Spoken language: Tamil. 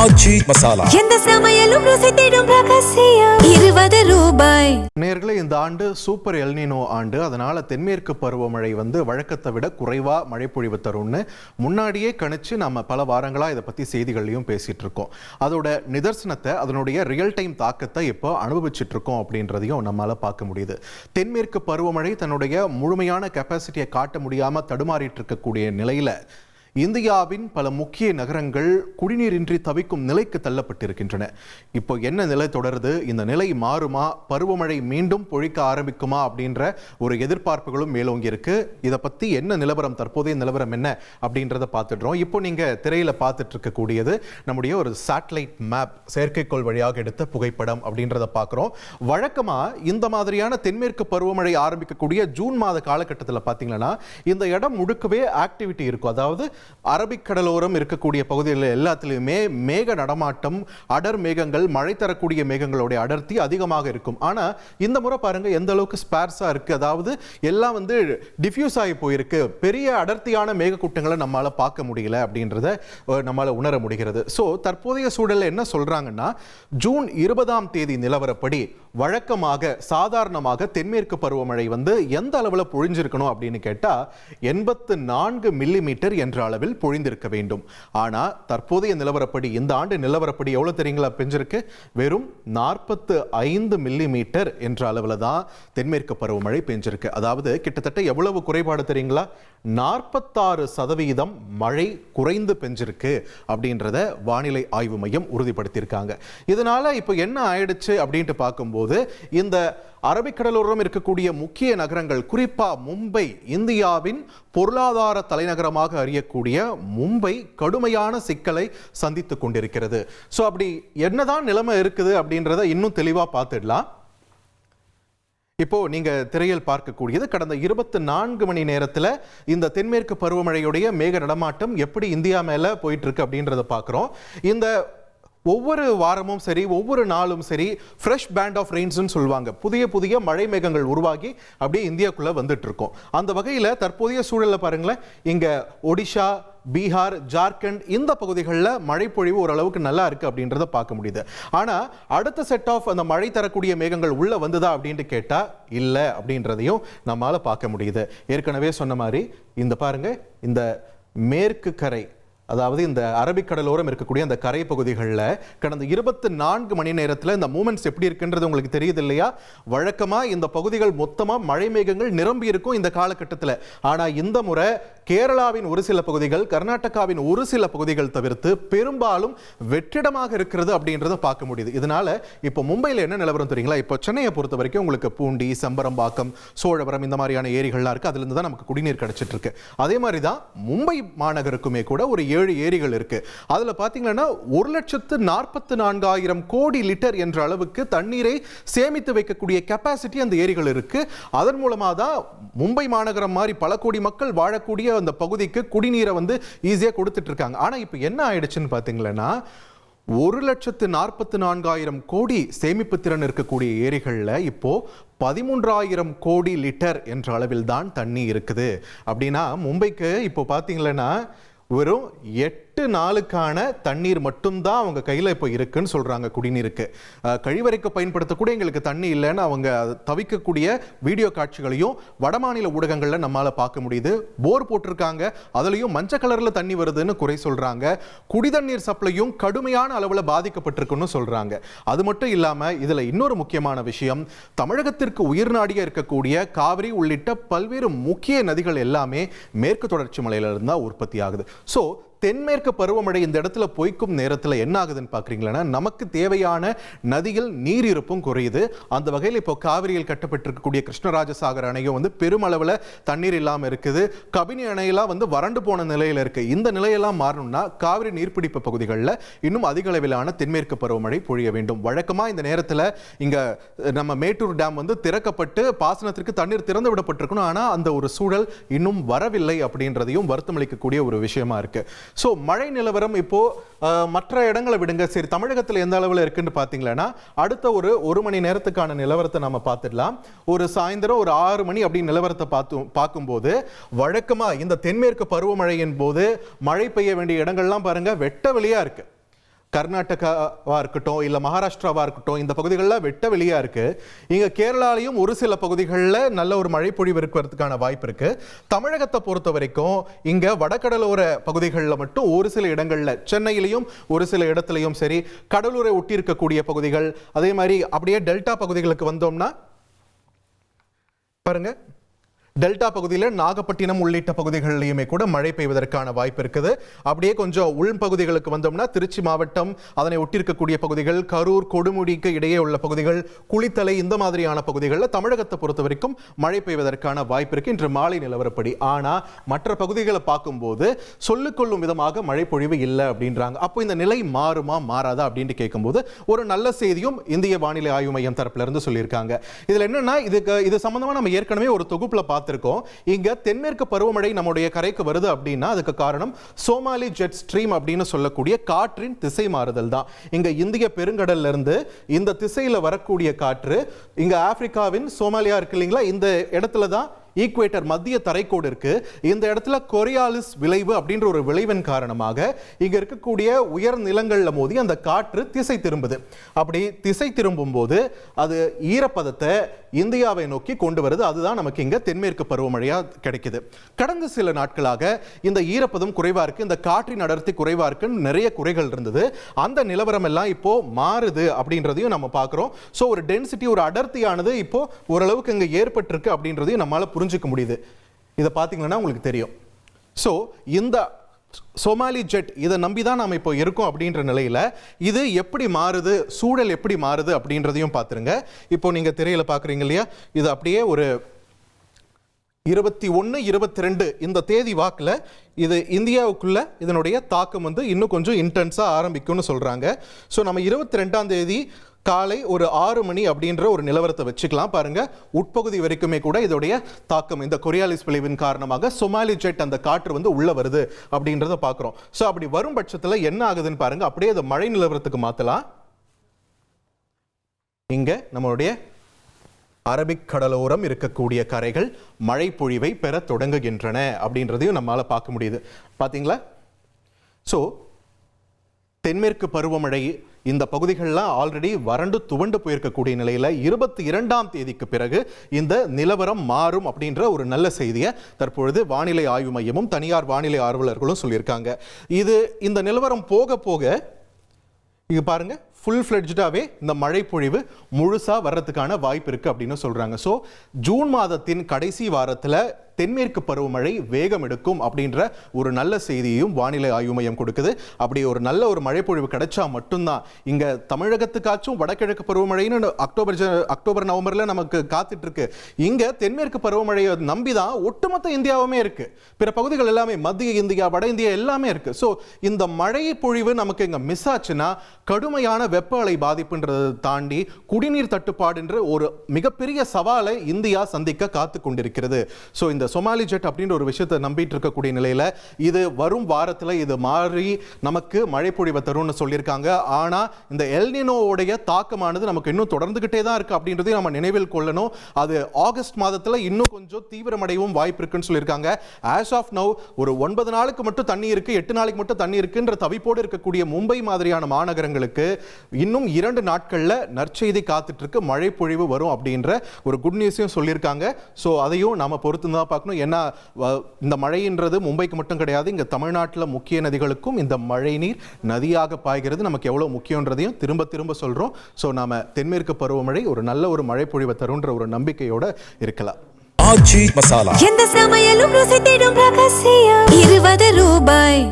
ஆச்சி மசாலா. எந்த சமையலும் ருசி தேடும் ரகசியம் 20 ரூபாய். நேயர்களே, இந்த ஆண்டு சூப்பர் எல்னினோ ஆண்டு. அதனால தென்மேற்கு பருவமழை வழக்கத்தை விட குறைவா மழை பொழிவு தரும்னு முன்னாடியே கணிச்சு நம்ம பல வாரங்களா இதை பத்தி செய்திகள்லையும் பேசிட்டு இருக்கோம். அதோட நிதர்சனத்தை, அதனுடைய ரியல் டைம் தாக்கத்தை இப்போ அனுபவிச்சுட்டு இருக்கோம் அப்படின்றதையும் நம்மளால பார்க்க முடியுது. தென்மேற்கு பருவமழை தன்னுடைய முழுமையான கெப்பாசிட்டியை காட்ட முடியாம தடுமாறிட்டு இருக்கக்கூடிய நிலையில இந்தியாவின் பல முக்கிய நகரங்கள் குடிநீரின்றி தவிக்கும் நிலைக்கு தள்ளப்பட்டிருக்கின்றன. இப்போ என்ன நிலை தொடருது? இந்த நிலை மாறுமா? பருவமழை மீண்டும் பொழிக்க ஆரம்பிக்குமா அப்படின்ற ஒரு எதிர்பார்ப்புகளும் மேலோங்கி இருக்கு. இதை பத்தி என்ன நிலவரம், தற்போதைய நிலவரம் என்ன அப்படின்றத பார்த்துடுறோம். இப்போ நீங்க திரையில பார்த்துட்டு இருக்கக்கூடியது நம்முடைய ஒரு சேட்டலைட் மேப், செயற்கைக்கோள் வழியாக எடுத்த புகைப்படம் அப்படின்றத பார்க்குறோம். வழக்கமா இந்த மாதிரியான தென்மேற்கு பருவமழை ஆரம்பிக்கக்கூடிய ஜூன் மாத காலகட்டத்தில் பார்த்தீங்கன்னா இந்த இடம் முழுக்கவே ஆக்டிவிட்டி இருக்கும். அதாவது அரபிக்கடலோரம் இருக்கக்கூடிய பகுதிகளில் எல்லாத்திலுமே மேக நடமாட்டம், அடர் மேகங்கள், மழை தரக்கூடிய மேகங்களுடைய அடர்த்தி அதிகமாக இருக்கும். ஆனா இந்த முறை பாருங்க எந்த அளவுக்கு ஸ்பேர்ஸா இருக்கு. அதாவது எல்லாம் டிஃப்யூஸ் ஆகி போயிருக்கு. பெரிய அடர்த்தியான மேகக்கூட்டங்களை நம்மளால பார்க்க முடியல அப்படின்றத நம்மளால உணர முடிகிறது. ஸோ தற்போதைய சூழலில் என்ன சொல்றாங்கன்னா, ஜூன் 20ஆம் தேதி நிலவரப்படி வழக்கமாக சாதாரணமாக தென்மேற்கு பருவமழை எந்த அளவில் பொழிஞ்சிருக்கணும் அப்படின்னு கேட்டா 84 மில்லிமீட்டர் என்ற அளவில் பொழிந்திருக்க வேண்டும். ஆனா தற்போதைய நிலவரப்படி, இந்த ஆண்டு நிலவரப்படி எவ்வளவு தெரியுங்களா பெஞ்சிருக்கு? வெறும் 45 மில்லிமீட்டர் என்ற அளவில் தான் தென்மேற்கு பருவமழை பெஞ்சிருக்கு. அதாவது கிட்டத்தட்ட எவ்வளவு குறைபாடு தெரியுங்களா? 46% மழை குறைந்து பெஞ்சிருக்கு அப்படின்றத வானிலை ஆய்வு மையம் உறுதிப்படுத்தியிருக்காங்க. இதனால இப்போ என்ன ஆயிடுச்சு அப்படின்ட்டு பார்க்கும்போது, இந்த அரபிக்கடலோரம் இருக்கக்கூடிய முக்கிய நகரங்கள், குறிப்பா மும்பை, இந்தியாவின் பொருளாதார தலைநகரமாக அறியக்கூடிய மும்பை கடுமையான சிக்கலை சந்தித்துக் கொண்டிருக்கிறது. ஸோ அப்படி என்னதான் நிலைமை இருக்குது அப்படின்றத இன்னும் தெளிவா பார்த்துடலாம். இப்போ நீங்க திரையில் பார்க்கக்கூடியது கடந்த 24 மணி நேரத்தில் இந்த தென்மேற்கு பருவமழையுடைய மேக நடமாட்டம் எப்படி இந்தியா மேல போயிட்டு இருக்கு அப்படின்றத பார்க்கிறோம். இந்த ஒவ்வொரு வாரமும் சரி, ஒவ்வொரு நாளும் சரி, ஃப்ரெஷ் பேண்ட் ஆஃப் ரெயின்ஸ்னு சொல்லுவாங்க. புதிய புதிய மழை மேகங்கள் உருவாகி அப்படியே இந்தியாக்குள்ள வந்துட்டு இருக்கும். அந்த வகையில் தற்போதைய சூழல்ல பாருங்களேன், இங்க ஒடிஷா, பீகார், ஜார்க்கண்ட் இந்த பகுதிகளில் மழை பொழிவு ஓரளவுக்கு நல்லா இருக்கு அப்படின்றத பார்க்க முடியுது. ஆனா அடுத்த செட் ஆஃப் அந்த மழை தரக்கூடிய மேகங்கள் உள்ள வந்ததா அப்படின்ட்டு கேட்டா இல்லை அப்படின்றதையும் நம்மளால பார்க்க முடியுது. ஏற்கனவே சொன்ன மாதிரி இந்த பாருங்க, இந்த மேற்கு கரை, அதாவது இந்த அரபிக்கடலோரம் இருக்கக்கூடிய அந்த கரை பகுதிகளில் கடந்த 24 மணி நேரத்தில் இந்த மூமெண்ட்ஸ் எப்படி இருக்குன்றது உங்களுக்கு தெரியுது இல்லையா? வழக்கமாக இந்த பகுதிகள் மொத்தமாக மழை மேகங்கள் நிரம்பி இருக்கும் இந்த காலகட்டத்தில். ஆனால் இந்த முறை கேரளாவின் ஒரு சில பகுதிகள், கர்நாடகாவின் ஒரு சில பகுதிகள் தவிர்த்து பெரும்பாலும் வெற்றிடமாக இருக்கிறது அப்படின்றத பார்க்க முடியுது. இதனால இப்போ மும்பையில் என்ன நிலவரம் தெரியுங்களா? இப்போ சென்னையை பொறுத்த வரைக்கும் உங்களுக்கு பூண்டி, செம்பரம்பாக்கம், சோழவரம் இந்த மாதிரியான ஏரிகள்லாம் இருக்கு. அதுலேருந்து தான் நமக்கு குடிநீர் கிடைச்சிட்டு இருக்கு. அதே மாதிரி தான் மும்பை மாநகருக்குமே கூட ஒரு 7 ஏரிகள் இருக்கு. அதுல பாத்தீங்கன்னா 1,44,000 கோடி லிட்டர் என்ற அளவுக்கு தண்ணீரை சேமித்து வைக்கக்கூடிய கெப்பாசிட்டி அந்த ஏரிகள் இருக்கு. அதன் மூலமா தான் மும்பை மாநகரம் மாதிரி பல கோடி மக்கள் வாழக்கூடிய அந்த பகுதிக்கு குடிநீரை ஈஸியா கொடுத்துட்டு இருக்காங்க. ஆனா இப்ப என்ன ஆயிடுச்சுன்னு பாத்தீங்கன்னா, 1,44,000 கோடி சேமிப்பு திறன் இருக்கக்கூடிய ஏரிகள்ல இப்போ 13,000 கோடி லிட்டர் என்ற அளவில் தான் தண்ணி இருக்குது. அப்படின்னா மும்பைக்கு இப்போ பாத்தீங்கன்னா வெறும் 8 நாளுக்கான தண்ணீர் மட்டும்தான் அவங்க கையில் இப்போ இருக்குன்னு சொல்றாங்க. குடிநீருக்கு, கழிவறைக்கு பயன்படுத்தக்கூடிய எங்களுக்கு தண்ணி இல்லைன்னு அவங்க தவிக்கக்கூடிய வீடியோ காட்சிகளையும் வடமாநில ஊடகங்களில் நம்மளால பார்க்க முடியுது. போர் போட்டிருக்காங்க, அதுலயும் மஞ்சள் கலர்ல தண்ணி வருதுன்னு குறை சொல்றாங்க. குடிதண்ணீர் சப்ளையும் கடுமையான அளவில் பாதிக்கப்பட்டிருக்குன்னு சொல்றாங்க. அது மட்டும் இல்லாம இதுல இன்னொரு முக்கியமான விஷயம், தமிழகத்திற்கு உயிர் நாடியா இருக்கக்கூடிய காவிரி உள்ளிட்ட பல்வேறு முக்கிய நதிகள் எல்லாமே மேற்கு தொடர்ச்சி மலையிலிருந்து தான் உற்பத்தி ஆகுது. ஸோ தென்மேற்கு பருவமழை இந்த இடத்துல பொய்க்கும் நேரத்தில் என்ன ஆகுதுன்னு பார்க்குறீங்களா, நமக்கு தேவையான நதியில் நீர் இருப்பும் குறையுது. அந்த வகையில் இப்போ காவிரியில் கட்டப்பட்டிருக்கக்கூடிய கிருஷ்ணராஜசாகர் அணையும் பெருமளவில் தண்ணீர் இல்லாமல் இருக்குது. கபினி அணையெல்லாம் வறண்டு போன நிலையில் இருக்கு. இந்த நிலையெல்லாம் மாறணும்னா காவிரி நீர்பிடிப்பு பகுதிகளில் இன்னும் அதிக அளவிலான தென்மேற்கு பருவமழை பொழிய வேண்டும். வழக்கமாக இந்த நேரத்தில் இங்க நம்ம மேட்டூர் டேம் திறக்கப்பட்டு பாசனத்திற்கு தண்ணீர் திறந்து விடப்பட்டிருக்கணும். ஆனால் அந்த ஒரு சூழல் இன்னும் வரவில்லை அப்படின்றதையும் வருத்தமளிக்கக்கூடிய ஒரு விஷயமா இருக்கு. ஸோ மழை நிலவரம் இப்போ மற்ற இடங்களை விடுங்க, சரி தமிழகத்தில் எந்த அளவில் இருக்குன்னு பார்த்தீங்கன்னா, அடுத்த ஒரு மணி நேரத்துக்கான நிலவரத்தை நம்ம பார்த்துடலாம். ஒரு சாயந்தரம் ஒரு 6 மணி அப்படி நிலவரத்தை பார்க்கும்போது வழக்கமாக இந்த தென்மேற்கு பருவமழையின் போது மழை பெய்ய வேண்டிய இடங்கள்லாம் பாருங்க வெட்ட வெளியா இருக்கு. கர்நாடகாவா இருக்கட்டும் இல்ல மகாராஷ்டிராவா இருக்கட்டும் இந்த பகுதிகளில் வெட்ட வெளியா இருக்கு. இங்க கேரளாலையும் ஒரு சில பகுதிகளில் நல்ல ஒரு மழை பொழிவு இருக்கிறதுக்கான வாய்ப்பு இருக்கு. தமிழகத்தை பொறுத்த வரைக்கும் இங்க வடகடலோர பகுதிகளில் மட்டும் ஒரு சில இடங்கள்ல, சென்னையிலையும் ஒரு சில இடத்துலையும் சரி, கடலூரை ஒட்டி இருக்கக்கூடிய பகுதிகள், அதே மாதிரி அப்படியே டெல்டா பகுதிகளுக்கு வந்தோம்னா பாருங்க, டெல்டா பகுதியில் நாகப்பட்டினம் உள்ளிட்ட பகுதிகளிலுமே கூட மழை பெய்வதற்கான வாய்ப்பு இருக்குது. அப்படியே கொஞ்சம் உள் பகுதிகளுக்கு வந்தோம்னா திருச்சி மாவட்டம், அதனை ஒட்டியிருக்கக்கூடிய பகுதிகள், கரூர், கொடுமுடிக்கு இடையே உள்ள பகுதிகள், குளித்தலை, இந்த மாதிரியான பகுதிகளில் தமிழகத்தை பொறுத்த வரைக்கும் மழை பெய்வதற்கான வாய்ப்பு இருக்கு இன்று மாலை நிலவரப்படி. ஆனா மற்ற பகுதிகளை பார்க்கும்போது சொல்லிக்கொள்ளும் விதமாக மழை பொழிவு இல்லை அப்படின்றாங்க. அப்போ இந்த நிலை மாறுமா மாறாதா அப்படின்னு கேட்கும்போது ஒரு நல்ல செய்தியும் இந்திய வானிலை ஆய்வு மையம் தரப்புல இருந்து சொல்லியிருக்காங்க. இதுல என்னன்னா, இது சம்பந்தமா நம்ம ஏற்கனவே ஒரு தொகுப்புல பார்த்திருக்கோம். இங்க தென்மேற்கு பருவமழை நம்முடைய கரைக்கு வருது அப்படின்னா அதுக்கு காரணம் சோமாலி ஜெட் ஸ்ட்ரீம் அப்படின்னு சொல்லக்கூடிய காற்றின் திசை மாறுதல் தான். இங்க இந்திய பெருங்கடல்ல இருந்து இந்த திசையில வரக்கூடிய காற்று இங்க ஆப்பிரிக்காவின் சோமாலியா இருக்கு இல்லைங்களா, இந்த இடத்துல தான் ஈக்குவேட்டர் மத்திய தரைக்கோடு இருக்கு. இந்த இடத்துல கொரியாலிஸ் விளைவு அப்படின்ற ஒரு விளைவின் காரணமாக இங்க இருக்கக்கூடிய உயர் நிலங்கள்ல மோதி அந்த காற்று திசை திரும்புது. அப்படி திசை திரும்பும் போது அது ஈரப்பதத்தை இந்தியாவை நோக்கி கொண்டு வருது. அதுதான் நமக்கு இங்க தென்மேற்கு பருவமழையா கிடைக்குது. கடந்த சில நாட்களாக இந்த ஈரப்பதம் குறைவா இருக்கு, இந்த காற்றின் அடர்த்தி குறைவா இருக்குன்னு நிறைய குறைகள் இருந்தது. அந்த நிலவரம் எல்லாம் இப்போ மாறுது அப்படின்றதையும் நம்ம பார்க்கிறோம். ஸோ ஒரு டென்சிட்டி, ஒரு அடர்த்தியானது இப்போ ஓரளவுக்கு இங்க ஏற்பட்டிருக்கு அப்படின்றதையும் நம்மளால புரிஞ்சுக்க முடியுது. இதை பார்த்தீங்கன்னா உங்களுக்கு தெரியும். ஸோ இந்த சோமாலி ஜெட் இதை நம்பி தான் நாம் இப்போ இருக்கோம் அப்படின்ற நிலையில் இது எப்படி மாறுது, சூழல் எப்படி மாறுது அப்படின்றதையும் பார்த்துருங்க. இப்போ நீங்கள் திரையில் பார்க்குறீங்க இல்லையா, இது அப்படியே ஒரு 21, 22 இந்த தேதி வாக்கில் இது இந்தியாவுக்குள்ள இதனுடைய தாக்கம் இன்னும் கொஞ்சம் இன்டென்ஸாக ஆரம்பிக்கும்னு சொல்கிறாங்க. ஸோ நம்ம 22ஆம் தேதி காலை ஒரு 6 மணி அப்படின்ற ஒரு நிலவரத்தை வச்சுக்கலாம். பாருங்க, உட்பகுதி வரைக்குமே கூட இதோடைய தாக்கம் இந்த கொரியாலிஸ் விளைவின் காரணமாக சோமாலி ஜெட் அந்த காற்று உள்ள வருது அப்படின்றத பார்க்குறோம். ஸோ அப்படி வரும் பட்சத்தில் என்ன ஆகுதுன்னு பாருங்க, அப்படியே அதை மழை நிலவரத்துக்கு மாற்றலாம். இங்க நம்மளுடைய அரபிக் கடலோரம் இருக்கக்கூடிய கரைகள் மழை பொழிவை பெற தொடங்குகின்றன அப்படின்றதையும் நம்மளால பார்க்க முடியுது. பார்த்தீங்களா? ஸோ தென்மேற்கு பருவமழை இந்த பகுதிகளெலாம் ஆல்ரெடி வறண்டு துவண்டு போயிருக்கக்கூடிய நிலையில் 22ஆம் தேதிக்கு பிறகு இந்த நிலவரம் மாறும் அப்படின்ற ஒரு நல்ல செய்தியை தற்பொழுது வானிலை ஆய்வு மையமும் தனியார் வானிலை ஆர்வலர்களும் சொல்லியிருக்காங்க. இந்த நிலவரம் போக போக இது பாருங்க, ஃபுல் ஃப்ளெட்ஜாகவே இந்த மழை பொழிவு முழுசாக வர்றதுக்கான வாய்ப்பு இருக்குது அப்படின்னு சொல்கிறாங்க. ஸோ ஜூன் மாதத்தின் கடைசி வாரத்தில் தென்மேற்கு பருவமழை வேகம் எடுக்கும் அப்படின்ற ஒரு நல்ல செய்தியையும் வானிலை ஆய்வு மையம் கொடுக்குது. அப்படி ஒரு நல்ல ஒரு மழை பொழிவு கிடைச்சா மட்டும்தான் இங்கே தமிழகத்துக்காச்சும் வடகிழக்கு பருவமழைன்னு அக்டோபர் நவம்பரில் நமக்கு காத்துட்டு இருக்கு. இங்கே தென்மேற்கு பருவமழையை நம்பி தான் ஒட்டுமொத்த இந்தியாவுமே இருக்கு. பிற பகுதிகள் எல்லாமே, மத்திய இந்தியா, வட இந்தியா எல்லாமே இருக்கு. ஸோ இந்த மழை பொழிவு நமக்கு இங்கே மிஸ் ஆச்சுன்னா கடுமையான வெப்ப அலை பாதிப்புன்றதை தாண்டி குடிநீர் தட்டுப்பாடுன்ற ஒரு மிகப்பெரிய சவாலை இந்தியா சந்திக்க காத்து கொண்டிருக்கிறது. ஸோ இந்த சோமாலி ஜெட் அப்படின்ற ஒரு விஷயத்தை நம்பிட்டு இருக்கக்கூடிய நிலையில் இது வரும் வாரத்தில் இது மாறி நமக்கு மழை பொழிவை தரும்னு சொல்லியிருக்காங்க. ஆனால் இந்த எல்னினோவுடைய தாக்கமானது நமக்கு இன்னும் தொடர்ந்துகிட்டே தான் இருக்கு அப்படின்றதையும் நம்ம நினைவில் கொள்ளணும். அது ஆகஸ்ட் மாதத்தில் இன்னும் கொஞ்சம் தீவிரமடையவும் வாய்ப்பு இருக்குன்னு சொல்லியிருக்காங்க. ஆஸ் ஆஃப் நவ் ஒரு 9 நாளுக்கு மட்டும் தண்ணி இருக்கு, 8 நாளைக்கு மட்டும் தண்ணி இருக்குன்ற தவிப்போடு இருக்கக்கூடிய மும்பை மாதிரியான மாநகரங்களுக்கு இன்னும் 2 நாட்களில் நற்செய்தி காத்துட்டு இருக்கு, மழை பொழிவு வரும் அப்படின்ற ஒரு குட் நியூஸையும் சொல்லியிருக்காங்க. ஸோ அதையும் நாம பொறுத்து தான் பார்க்கணும். ஏன்னா இந்த மழைன்றது மும்பைக்கு மட்டும் கிடையாது, இங்க தமிழ்நாட்டில் முக்கிய நதிகளுக்கும் இந்த மழை நீர் நதியாக பாய்கிறது. நமக்கு எவ்வளவு முக்கியன்றதையும் திரும்ப திரும்ப சொல்றோம். ஸோ நாம தென்மேற்கு பருவமழை ஒரு நல்ல ஒரு மழை பொழிவை தருன்ற ஒரு நம்பிக்கையோட இருக்கலாம். எந்த சமையலும் ருசி தேடும் ரகசியம் 20 ரூபாய்.